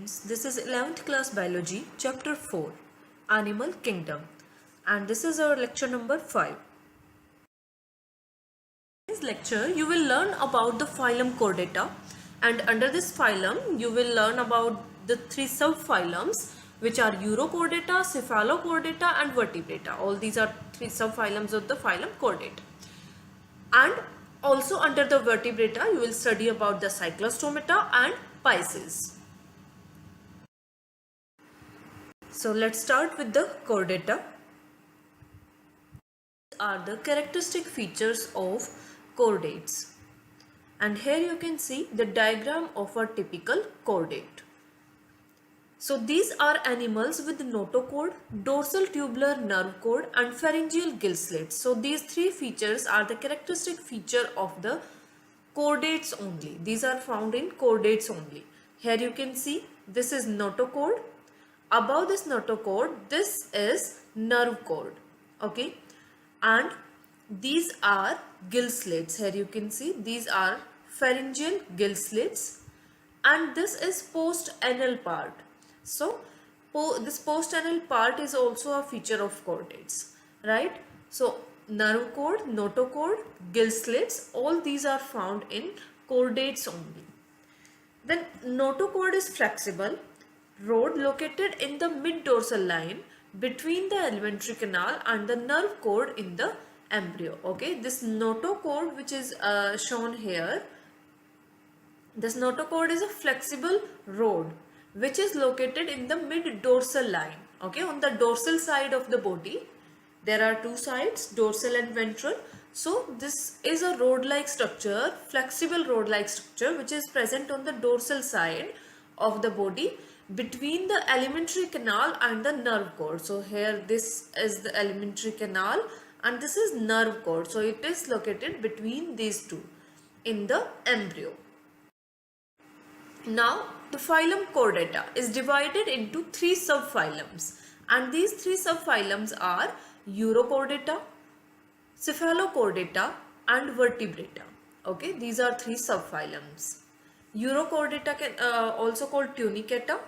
students, this is 11th class biology chapter 4 Animal Kingdom, and this is our lecture number 5. In this lecture you will learn about the phylum Chordata, and under this phylum you will learn about the three subphylums which are Urochordata, Cephalochordata and Vertebrata. All these are three subphylums of the phylum Chordata. And also under the Vertebrata you will study about the Cyclostomata and Pisces. So let's start with the Chordata. These are the characteristic features of chordates. And here you can see the diagram of a typical chordate. So these are animals with notochord, dorsal tubular nerve cord and pharyngeal gill slits. So these three features are the characteristic feature of the chordates only. These are found in chordates only. Here you can see this is notochord. Above this notochord, this is nerve cord. Okay, and these are gill slits. Here you can see these are pharyngeal gill slits, and this is post-anal part. So this post-anal part is also a feature of chordates, right? So nerve cord, notochord, gill slits, all these are found in chordates only. Then notochord is flexible rod located in the mid-dorsal line between the alimentary canal and the nerve cord in the embryo. Okay, this notochord which is shown here, this notochord is a flexible rod which is located in the mid-dorsal line. Okay, on the dorsal side of the body, there are two sides, dorsal and ventral. So this is a rod-like structure, flexible rod-like structure which is present on the dorsal side of the body between the alimentary canal and the nerve cord. So here this is the alimentary canal and this is nerve cord. So it is located between these two in the embryo. Now the phylum Chordata is divided into three subphylums, and these three subphylums are Urochordata, Cephalochordata and Vertebrata. Okay, these are three subphylums. Urochordata can also called Tunicata.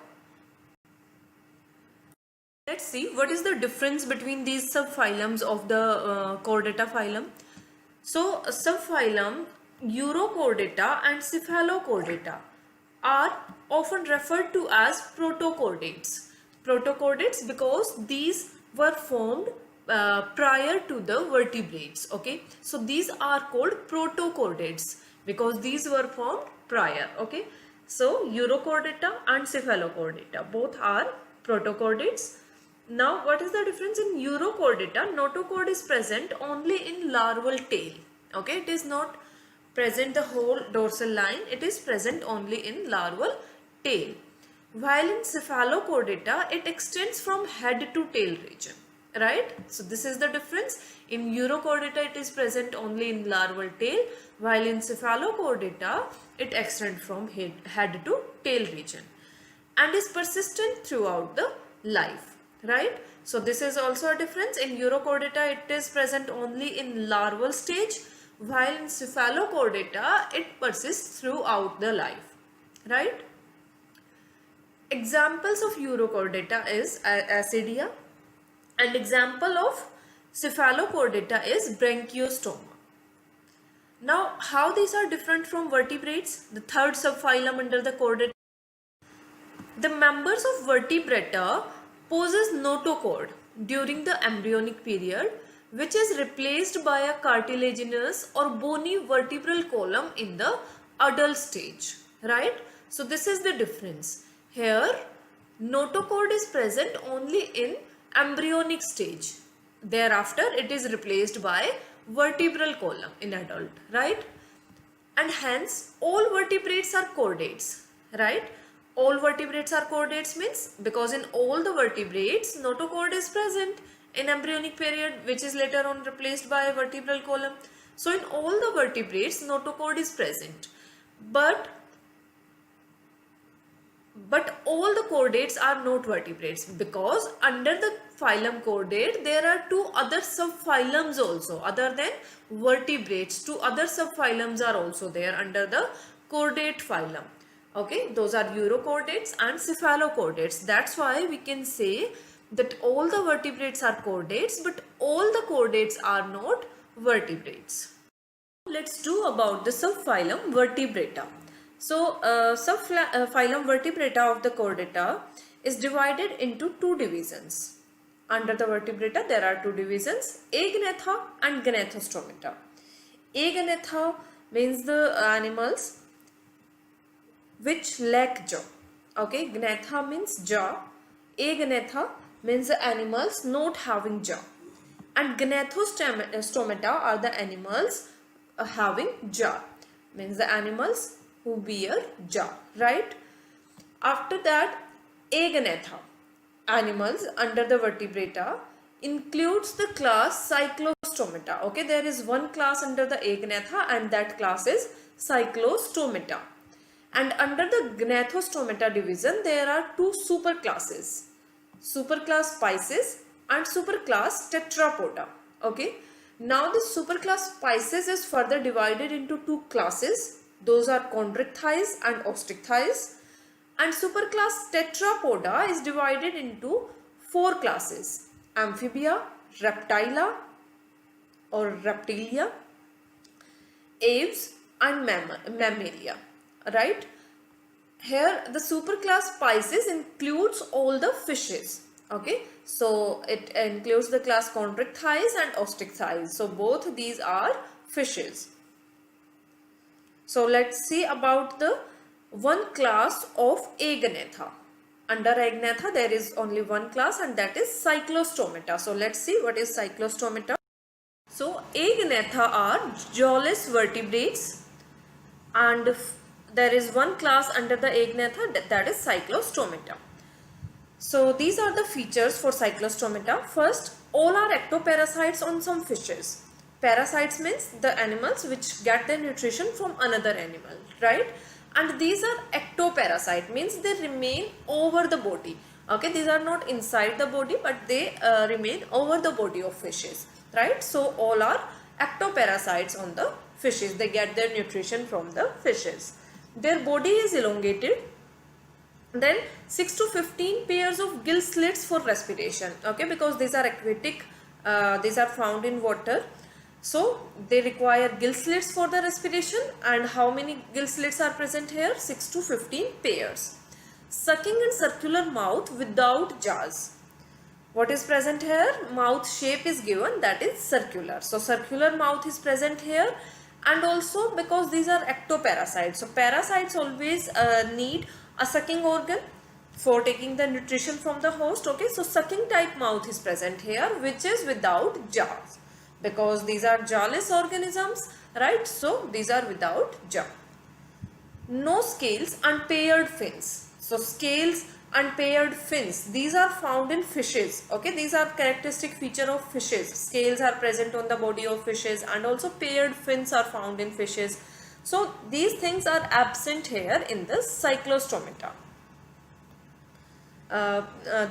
Let's see what is the difference between these subphylums of the Chordata phylum. So subphylum Urochordata and Cephalochordata are often referred to as protochordates. Protochordates because these were formed prior to the vertebrates. Okay, so these are called protochordates because these were formed prior. Okay, so Urochordata and Cephalochordata both are protochordates. Now what is the difference in Urochordata? Notochord is present only in larval tail. Okay, it is not present the whole dorsal line, it is present only in larval tail. While in Cephalochordata, it extends from head to tail region, right? So this is the difference. In Urochordata, it is present only in larval tail, while in Cephalochordata, it extends from head to tail region and is persistent throughout the life, right? So this is also a difference. In Urochordata, it is present only in larval stage, while in Cephalochordata, it persists throughout the life, right? Examples of Urochordata is Ascidia, and example of Cephalochordata is Branchiostoma. Now, how these are different from vertebrates? The third subphylum under the Chordata. The members of Vertebrata possess notochord during the embryonic period, which is replaced by a cartilaginous or bony vertebral column in the adult stage, right? So this is the difference. Here notochord is present only in embryonic stage. Thereafter it is replaced by vertebral column in adult, right? And hence all vertebrates are chordates, right? All vertebrates are chordates means because in all the vertebrates notochord is present in embryonic period, which is later on replaced by a vertebral column. So in all the vertebrates notochord is present, but all the chordates are not vertebrates because under the phylum Chordate there are two other subphylums also other than vertebrates. Two other subphylums are also there under the Chordate phylum. Okay, those are urochordates and cephalochordates. That's why we can say that all the vertebrates are chordates, but all the chordates are not vertebrates. Let's do about the subphylum Vertebrata. So, subphylum Vertebrata of the chordata is divided into two divisions. Under the vertebrata, there are two divisions, Agnatha and Gnathostomata. Agnatha means the animals which lack jaw. Okay, Gnatha means jaw. Agnatha means the animals not having jaw. And Gnathostomata are the animals having jaw. Means the animals who bear jaw, right? After that, Agnatha animals under the vertebrata includes the class Cyclostomata. Okay, there is one class under the Agnatha and that class is Cyclostomata. And under the Gnathostomata division, there are two superclasses, superclass Pisces and superclass Tetrapoda. Okay. Now the superclass Pisces is further divided into two classes. Those are chondrichthyes and osteichthyes. And superclass Tetrapoda is divided into four classes: Amphibia, Reptila or Reptilia, Aves and Mammalia. Right? Here the superclass Pisces includes all the fishes. Okay, so it includes the class chondrichthyes and osteichthyes. So both these are fishes. So let's see about the one class of Agnatha. Under Agnatha there is only one class and that is Cyclostomata. So let's see what is Cyclostomata. So Agnatha are jawless vertebrates, and there is one class under the Agnatha, that is Cyclostomata. So these are the features for Cyclostomata. First, all are ectoparasites on some fishes. Parasites means the animals which get their nutrition from another animal, right? And these are ectoparasite, means they remain over the body. Okay, these are not inside the body, but they remain over the body of fishes, right? So all are ectoparasites on the fishes. They get their nutrition from the fishes. Their body is elongated. Then 6 to 15 pairs of gill slits for respiration. Okay, because these are aquatic, these are found in water. So they require gill slits for the respiration. And how many gill slits are present here? 6 to 15 pairs. Sucking and circular mouth without jaws. What is present here? Mouth shape is given, that is circular. So circular mouth is present here. And also because these are ectoparasites. So parasites always need a sucking organ for taking the nutrition from the host. Okay, so sucking type mouth is present here, which is without jaws. Because these are jawless organisms, right? So these are without jaw. No scales and paired fins. So scales and paired fins, these are found in fishes. Okay, these are characteristic feature of fishes. Scales are present on the body of fishes and also paired fins are found in fishes. So these things are absent here in the Cyclostomata.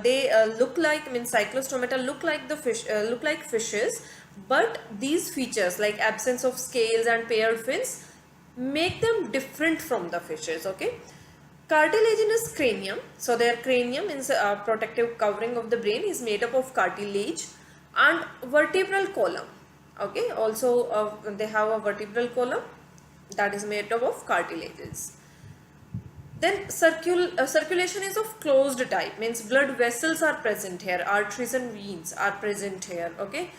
They look like, Cyclostomata look like the fish, look like fishes, but these features like absence of scales and paired fins make them different from the fishes. Okay. Cartilaginous cranium. So their cranium is a protective covering of the brain is made up of cartilage and vertebral column. Okay. Also they have a vertebral column that is made up of cartilages. Then circulation is of closed type, means blood vessels are present here, arteries and veins are present here. Okay.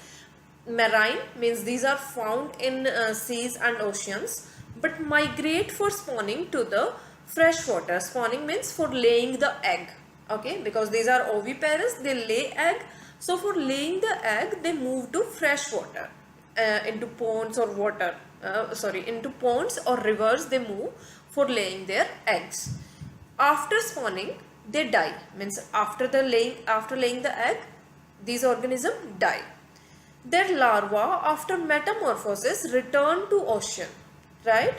Marine means these are found in seas and oceans, but migrate for spawning to the fresh water. Spawning means for laying the egg. Okay, because these are oviparous, they lay egg. So for laying the egg, they move to fresh water, into ponds or water. Into ponds or rivers they move for laying their eggs. After spawning, they die. Means after laying the egg, these organisms die. Their larvae after metamorphosis return to ocean, right?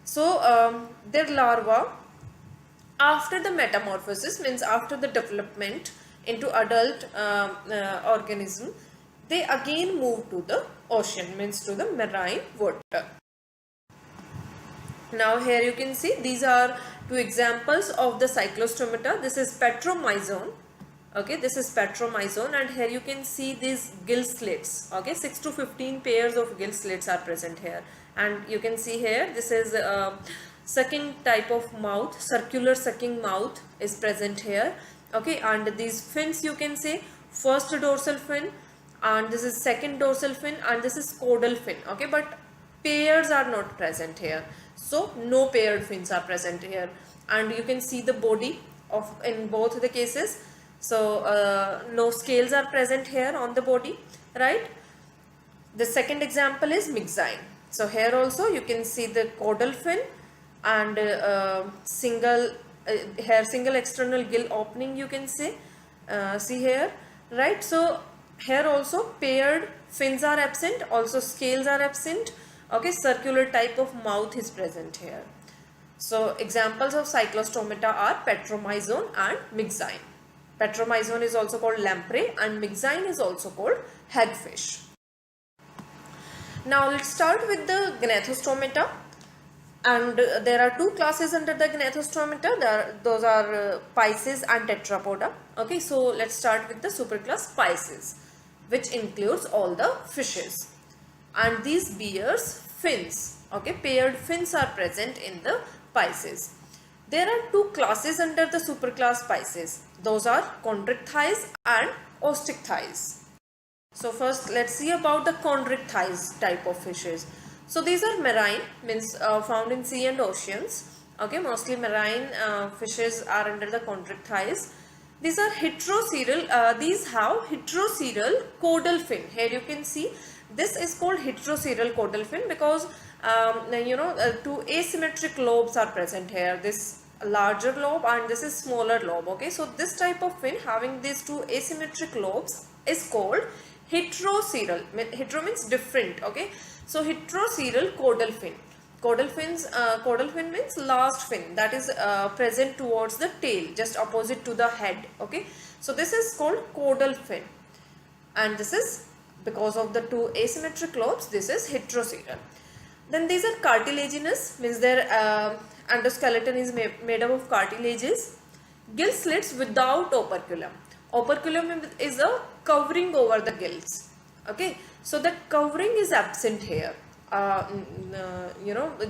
So their larvae after the metamorphosis, means after the development into adult organism, they again move to the ocean, means to the marine water. Now here you can see these are two examples of the cyclostomata. This is petromyzon. Okay, this is petromyzon, and here you can see these gill slits. Okay, 6 to 15 pairs of gill slits are present here, and you can see here this is sucking type of mouth, circular sucking mouth is present here. Okay, and these fins you can say first dorsal fin, and this is second dorsal fin, and this is caudal fin. Okay, but pairs are not present here, so no paired fins are present here, and you can see the body of in both the cases. So no scales are present here on the body, right? The second example is myxine. So here also you can see the caudal fin and single external gill opening, you can say, see here, right? So here also paired fins are absent, also scales are absent. Okay, circular type of mouth is present here. So examples of cyclostomata are petromyzon and myxine. Petromyzon is also called lamprey and myxine is also called hagfish. Now let's start with the gnatostomata, and there are two classes under the gnatostomata. Those are Pisces and Tetrapoda. Okay, so let's start with the superclass Pisces, which includes all the fishes, and these bears fins. Okay, paired fins are present in the Pisces. There are two classes under the superclass Pisces. Those are chondrichthyes and osteichthyes. So first let's see about the chondrichthyes type of fishes. So these are marine, means found in sea and oceans. Okay, mostly marine fishes are under the chondrichthyes. These are heteroceral. These have heteroceral caudal fin. Here you can see this is called heteroceral caudal fin because two asymmetric lobes are present here. This larger lobe and this is smaller lobe. Okay, so this type of fin having these two asymmetric lobes is called heteroceral. Hetero means different. Okay, so heteroceral caudal fin. Caudal fin means last fin that is present towards the tail, just opposite to the head. Okay, so this is called caudal fin, and this is because of the two asymmetric lobes. This is heteroceral. Then these are cartilaginous, means their endoskeleton is made up of cartilages. Gill slits without operculum. Operculum is a covering over the gills. Okay, so that covering is absent here.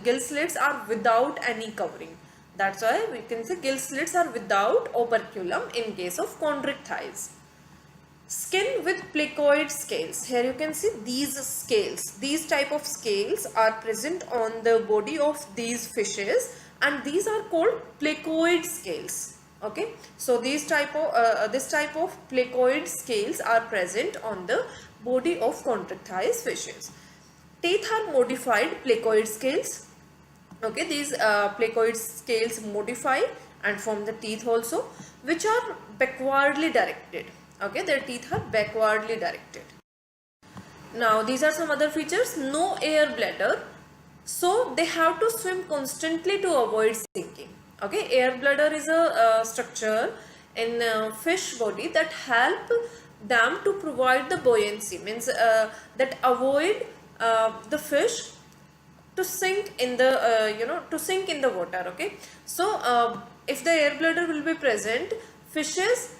Gill slits are without any covering. That's why we can say gill slits are without operculum in case of chondrichthyes. Skin with placoid scales. Here you can see these scales. These type of scales are present on the body of these fishes, and these are called placoid scales. Okay, so this type of placoid scales are present on the body of chondrichthyes fishes. Teeth are modified placoid scales. Okay, these placoid scales modify and form the teeth also, which are backwardly directed. Okay, their teeth are backwardly directed. Now these are some other features. No air bladder, so they have to swim constantly to avoid sinking. Okay, air bladder is a structure in fish body that help them to provide the buoyancy, means that avoid the fish to sink in the water. Okay, so if the air bladder will be present, fishes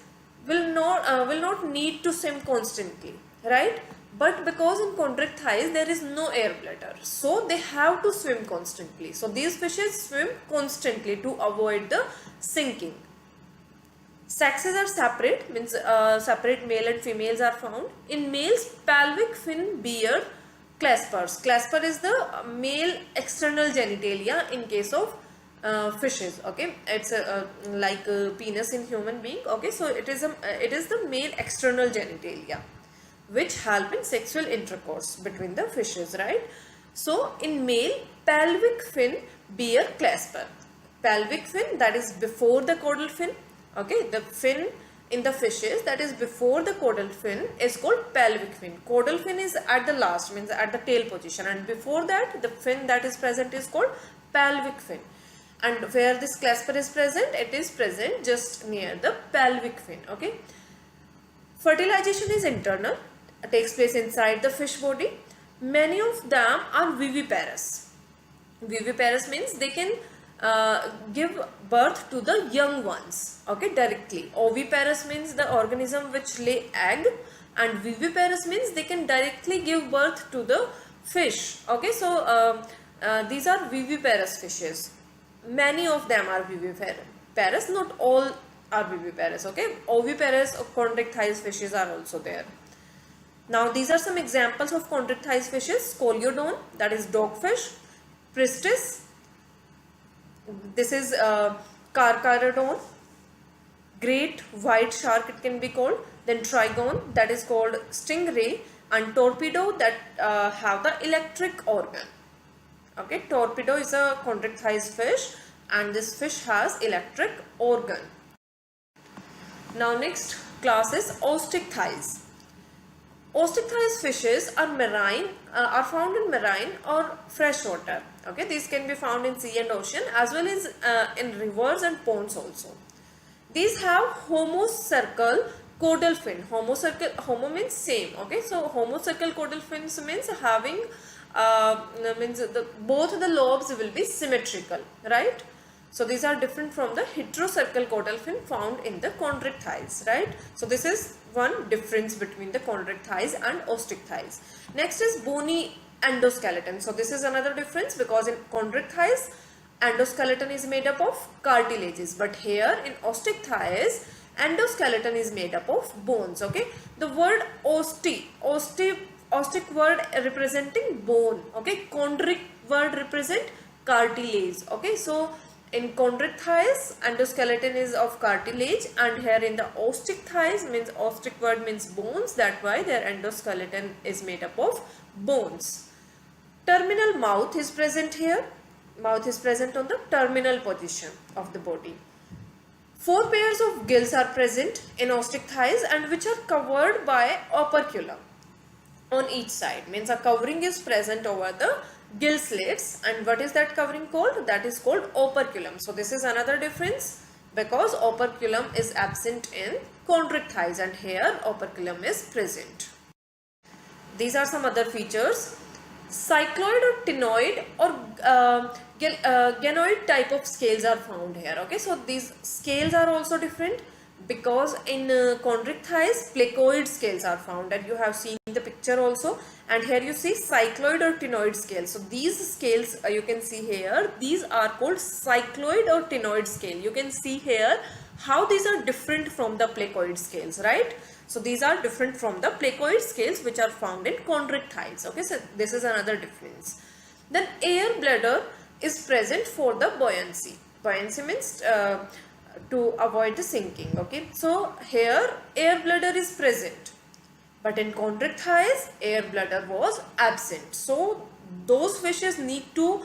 will not need to swim constantly, right? But because in chondrichthyes there is no air bladder, so they have to swim constantly. So these fishes swim constantly to avoid the sinking. Sexes are separate, means separate male and females are found. In males, pelvic fin bear claspers. Clasper is the male external genitalia in case of fishes. Okay, it's like a penis in human being. Okay, so it is the male external genitalia which help in sexual intercourse between the fishes, right? So in male, pelvic fin bear clasper. Pelvic fin, that is before the caudal fin. Okay, the fin in the fishes that is before the caudal fin is called pelvic fin. Caudal fin is at the last, means at the tail position, and before that the fin that is present is called pelvic fin. And where this clasper is present, it is present just near the pelvic fin. Okay, fertilization is internal, takes place inside the fish body. Many of them are viviparous. Viviparous means they can give birth to the young ones, okay, directly. Oviparous means the organism which lay egg, and viviparous means they can directly give birth to the fish, okay. So these are viviparous fishes. Many of them are viviparous, not all are viviparous, okay. Oviparous or chondrichthyes fishes are also there. Now these are some examples of chondrichthyes fishes: Scoliodon, that is dogfish; Pristis, this is Carcharodon; great white shark it can be called; then Trigon, that is called stingray; and Torpedo, that have the electric organ. Okay, Torpedo is a chondrichthyes fish, and this fish has electric organ. Now next class is Osteichthyes. Osteichthyes fishes are marine, are found in marine or fresh water. Okay, these can be found in sea and ocean, as well as in rivers and ponds also. These have homocircle caudal fin. Homo means same. Okay, so homocircle caudal fins means having both the lobes will be symmetrical, right? So these are different from the heterocircle caudal fin found in the chondrichthyes, right? So this is one difference between the chondrichthyes and osteichthyes. Next is bony endoskeleton. So this is another difference, because in chondrichthyes endoskeleton is made up of cartilages, but here in osteichthyes endoskeleton is made up of bones. Okay, the word osteic word representing bone, okay, chondric word represent cartilage. Okay, so in chondrichthyes endoskeleton is of cartilage, and here in the osteichthyes means osteic word means bones, that's why their endoskeleton is made up of bones. Terminal mouth is present here. Mouth is present on the terminal position of the body. 4 pairs of gills are present in osteichthyes, and which are covered by operculum on each side, means a covering is present over the gill slits. And what is that covering called? That is called operculum. So this is another difference, because operculum is absent in chondrichthyes and here operculum is present. These are some other features. Cycloid or ctenoid or ganoid type of scales are found here. Okay, so these scales are also different, because in chondrichthyes placoid scales are found, and you have seen the picture also, and here you see cycloid or ctenoid scales. So these scales you can see here, these are called cycloid or ctenoid scale. You can see here how these are different from the placoid scales, right? So these are different from the placoid scales which are found in chondrichthyes. Okay, so this is another difference. Then air bladder is present for the buoyancy. Buoyancy means to avoid the sinking. Okay, so here air bladder is present, but in chondrichthyes air bladder was absent. So those fishes need to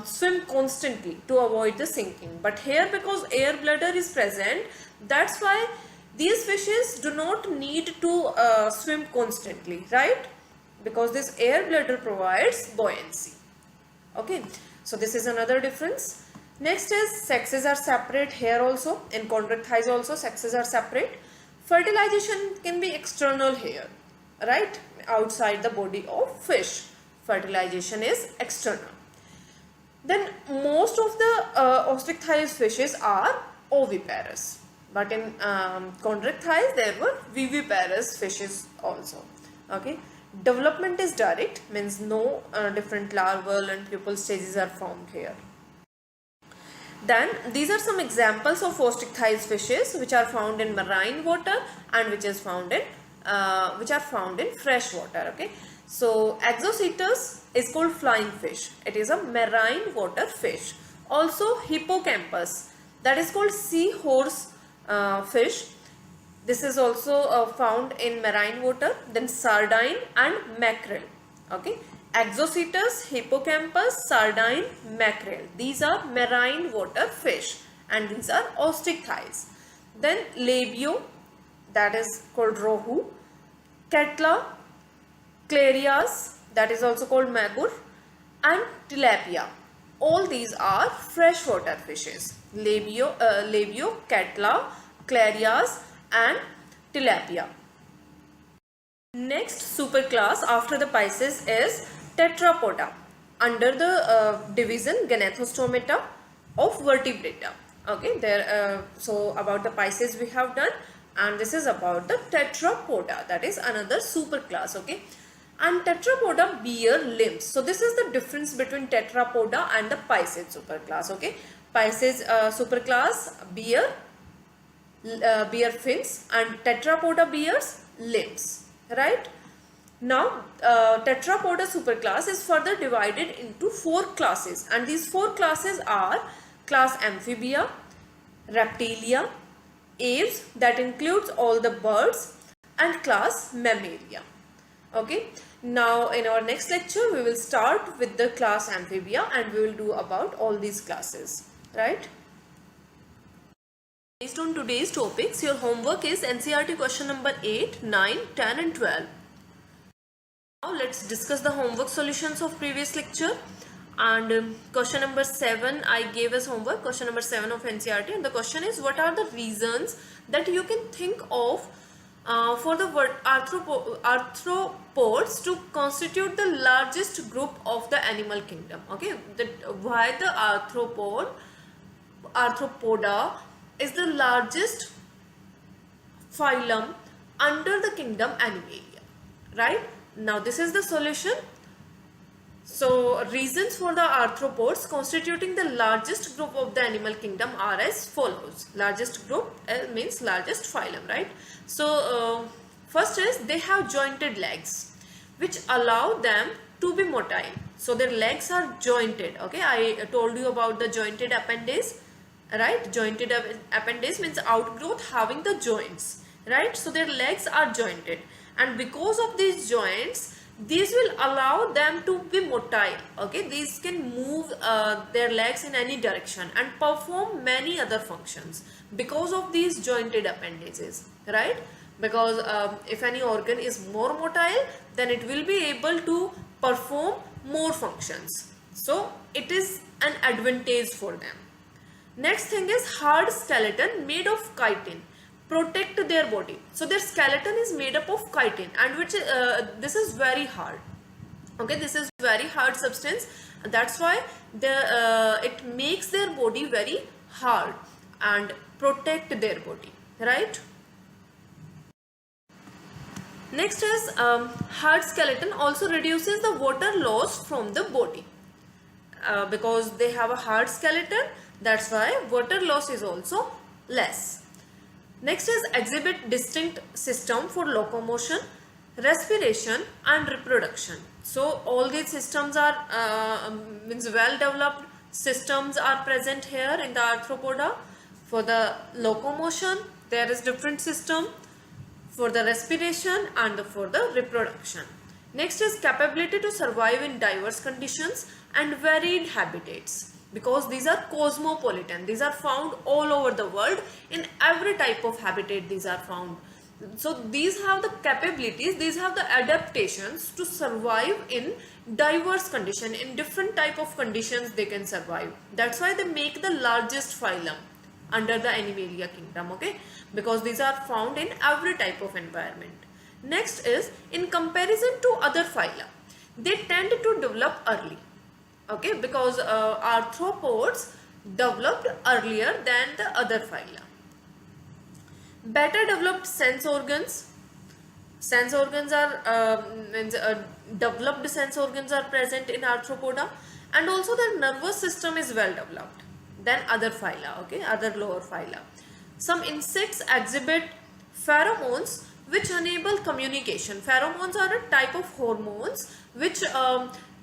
swim constantly to avoid the sinking, but here because air bladder is present, that's why these fishes do not need to swim constantly, right? Because this air bladder provides buoyancy. Okay, so this is another difference. Next is sexes are separate here also. In chondrichthyes also sexes are separate. Fertilization can be external here, right? Outside the body of fish, fertilization is external. Then most of the osteichthyes fishes are oviparous, but in chondrichthyes there were viviparous fishes also. Okay, development is direct, means no different larval and pupal stages are found here. Then these are some examples of osteichthyes fishes which are found in marine water and which are found in fresh water. Okay, so Exocetus is called flying fish. It is a marine water fish. Also Hippocampus, that is called seahorse fish. This is also found in marine water. Then sardine and mackerel. Okay, Exocetus, Hippocampus, sardine, mackerel. These are marine water fish, and these are osteichthyes. Then labio, that is called rohu, catla, clarias, that is also called magur, and tilapia. All these are freshwater fishes. Labio, catla, clarias, and tilapia. Next superclass after the Pisces is Tetrapoda, under the division Ganathostomata. of vertebrata. Okay, there. So about the Pisces we have done, and this is about the Tetrapoda, that is another superclass. Okay, and Tetrapoda bear limbs. So this is the difference between Tetrapoda and the Pisces superclass. Okay, Pisces superclass bear fins, and Tetrapoda bears limbs. Right. Now, Tetrapoda superclass is further divided into 4 classes, and these 4 classes are class Amphibia, Reptilia, Aves, that includes all the birds, and class Mammalia. Okay. Now, in our next lecture, we will start with the class Amphibia, and we will do about all these classes. Right. Based on today's topics, your homework is NCERT question number 8, 9, 10 and 12. Now let's discuss the homework solutions of previous lecture, and question number 7 I gave as homework, question number 7 of NCERT, and the question is, what are the reasons that you can think of for the arthropods to constitute the largest group of the animal kingdom? Okay, why the arthropoda is the largest phylum under the kingdom Animalia, right? Now this is the solution. So reasons for the arthropods constituting the largest group of the animal kingdom are as follows. Largest group means largest phylum, right? So first is they have jointed legs, which allow them to be motile. So their legs are jointed. Okay, I told you about the jointed appendage, right? Jointed appendage means outgrowth having the joints, right? So their legs are jointed, and because of these joints, these will allow them to be motile. Okay, these can move their legs in any direction and perform many other functions because of these jointed appendages, right? Because if any organ is more motile, then it will be able to perform more functions. So it is an advantage for them. Next thing is hard skeleton made of chitin protect their body. So their skeleton is made up of chitin, and which this is very hard. Okay, this is very hard substance. That's why it makes their body very hard and protect their body, right? Next is hard skeleton also reduces the water loss from the body. Because they have a hard skeleton, that's why water loss is also less. Next is exhibit distinct system for locomotion, respiration and reproduction. So all these systems are means well developed systems are present here in the arthropoda. For the locomotion there is different system, for the respiration and for the reproduction. Next is capability to survive in diverse conditions and varied habitats, because these are cosmopolitan, these are found all over the world, in every type of habitat these are found. So these have the capabilities, these have the adaptations to survive in diverse condition, in different type of conditions they can survive. That's why they make the largest phylum under the Animalia kingdom, okay, because these are found in every type of environment. Next is, in comparison to other phyla, they tend to develop early. Okay, because arthropods developed earlier than the other phyla. Better developed sense organs. Sense organs are developed sense organs are present in arthropoda, and also the nervous system is well developed than other phyla. Okay, other lower phyla. Some insects exhibit pheromones which enable communication. Pheromones are a type of hormones which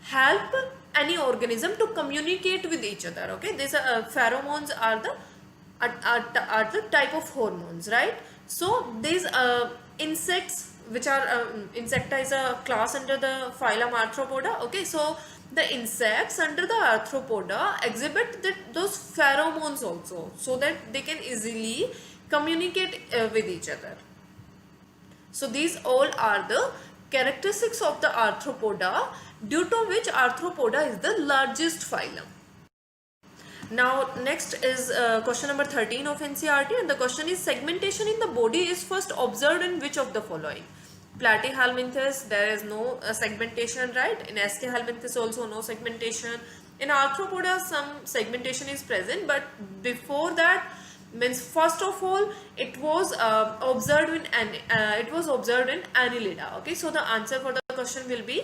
help any organism to communicate with each other. Okay, these pheromones are the type of hormones, right? So these insects, which are insecta is a class under the phylum Arthropoda. Okay, so the insects under the Arthropoda exhibit those pheromones also, so that they can easily communicate with each other. So these all are the characteristics of the Arthropoda, due to which Arthropoda is the largest phylum. Now next is question number 13 of NCERT, and the question is, segmentation in the body is first observed in which of the following? Platyhelminthes, there is no segmentation, right? In SK helminthes also no segmentation. In arthropoda some segmentation is present, but before that, means first of all it was observed in Annelida. Okay, so the answer for the question will be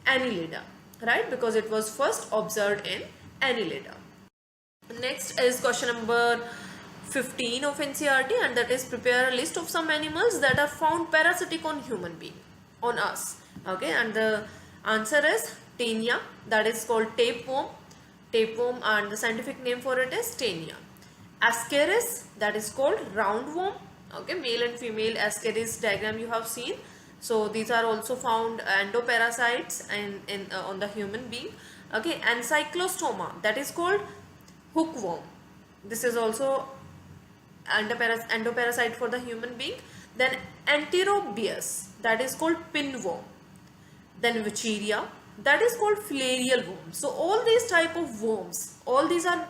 Annelida, right, because it was first observed in Annelida. Next is question number 15 of NCERT, and that is prepare a list of some animals that are found parasitic on human being, on us. Okay, and the answer is Taenia, that is called tapeworm. Tapeworm, and the scientific name for it is Taenia. Ascaris, that is called roundworm. Okay, male and female Ascaris diagram you have seen. So these are also found endoparasites in on the human being. Okay, and Cyclostoma, that is called hookworm. This is also endoparasite for the human being. Then Anterobius, that is called pinworm. Then Wucheria, that is called filarial worm. So all these type of worms, all these are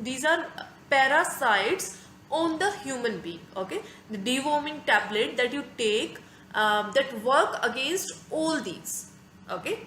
these are parasites on the human being. Okay, the deworming tablet that you take that work against all these. Okay,